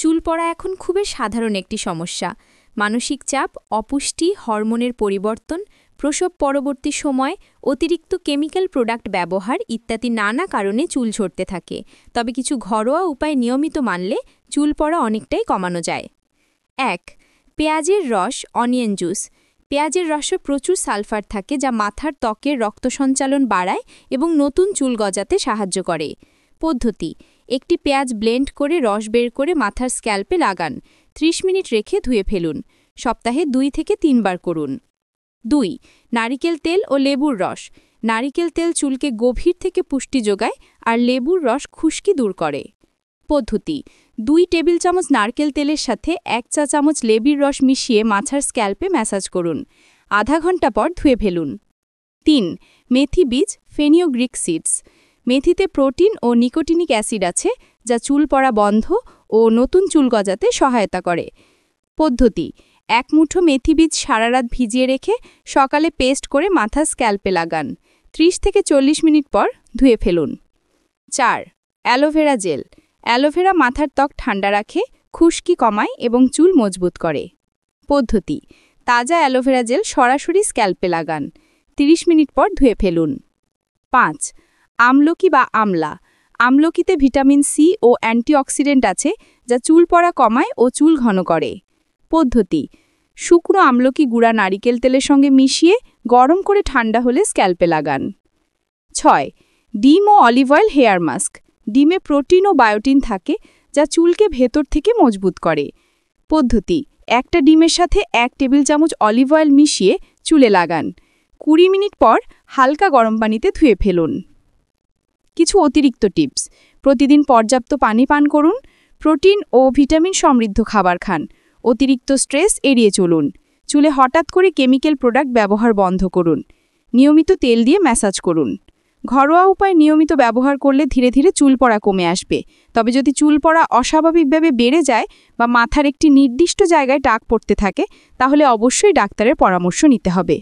চুল পড়া এখন খুবই সাধারণ একটি সমস্যা। মানসিক চাপ, অপুষ্টি, হরমোনের পরিবর্তন, প্রসব পরবর্তী সময়, অতিরিক্ত কেমিক্যাল প্রোডাক্ট ব্যবহার ইত্যাদি নানা কারণে চুল ঝরতে থাকে। তবে কিছু ঘরোয়া উপায় নিয়মিত মানলে চুল পড়া অনেকটাই কমানো যায়। ১. পেঁয়াজের রস, অনিয়ন জুস। পেঁয়াজের রসে প্রচুর সালফার থাকে, যা মাথার ত্বকের রক্ত সঞ্চালন বাড়ায় এবং নতুন চুল গজাতে সাহায্য করে। পদ্ধতি: একটি পেঁয়াজ ব্লেন্ড করে রস বের করে মাথার স্ক্যাল্পে লাগান। 30 মিনিট রেখে ধুয়ে ফেলুন। সপ্তাহে 2 থেকে 3 বার করুন। ২. নারিকেল তেল ও লেবুর রস। নারিকেল তেল চুলকে গভীর থেকে পুষ্টি যোগায়, আর লেবুর রস খুশকি দূর করে। পদ্ধতি: 2 টেবিল চামচ নারকেল তেলের সাথে 1 চা চামচ লেবুর রস মিশিয়ে মাথার স্ক্যাল্পে ম্যাসাজ করুন। আধা ঘন্টা পর ধুয়ে ফেলুন। ৩. মেথি বীজ, ফেনিগ্রিক সিডস। মেথিতে প্রোটিন ও নিকোটিনিক অ্যাসিড আছে, যা চুল পড়া বন্ধ ও নতুন চুল গজাতে সহায়তা করে। পদ্ধতি: 1 মুঠো মেথি বীজ সারা রাত ভিজিয়ে রেখে সকালে পেস্ট করে মাথার স্ক্যাল্পে লাগান। 30 থেকে 40 মিনিট পর ধুয়ে ফেলুন। ৪. Aloe vera gel. অ্যালোভেরা মাথার ত্বক ঠান্ডা রাখে, খুশকি কমায় এবং চুল মজবুত করে। পদ্ধতি: তাজা অ্যালোভেরা জেল সরাসরি স্ক্যাল্পে লাগান। 30 মিনিট পর ধুয়ে ফেলুন। ৫. আমলকি বা আমলা। আমলকিতে ভিটামিন সি ও অ্যান্টিঅক্সিডেন্ট আছে, যা চুল পড়া কমায় ও চুল ঘন করে। পদ্ধতি: শুকনো আমলকি গুঁড়া নারিকেল তেলের সঙ্গে মিশিয়ে গরম করে ঠান্ডা হলে স্ক্যাল্পে লাগান। ৬. ডিম ও অলিভ অয়েল হেয়ার মাস্ক। ডিমে প্রোটিন ও বায়োটিন থাকে, যা চুলকে ভেতর থেকে মজবুত করে। পদ্ধতি: একটা ডিমের সাথে 1 টেবিল চামচ অলিভ অয়েল মিশিয়ে চুলে লাগান। 20 মিনিট পর হালকা গরম পানিতে ধুয়ে ফেলুন। কিছু অতিরিক্ত টিপস: প্রতিদিন পর্যাপ্ত পানি পান করুন, প্রোটিন ও ভিটামিন সমৃদ্ধ খাবার খান, অতিরিক্ত স্ট্রেস এড়িয়ে চলুন, চুলে হঠাৎ করে কেমিক্যাল প্রোডাক্ট ব্যবহার বন্ধ করুন, নিয়মিত তেল দিয়ে ম্যাসাজ করুন। ঘরোয়া উপায় নিয়মিত ব্যবহার করলে ধীরে ধীরে চুল পড়া কমে আসবে। তবে যদি চুল পড়া অস্বাভাবিকভাবে বেড়ে যায় বা মাথার একটি নির্দিষ্ট জায়গায় টাক পড়তে থাকে, তাহলে অবশ্যই ডাক্তারের পরামর্শ নিতে হবে।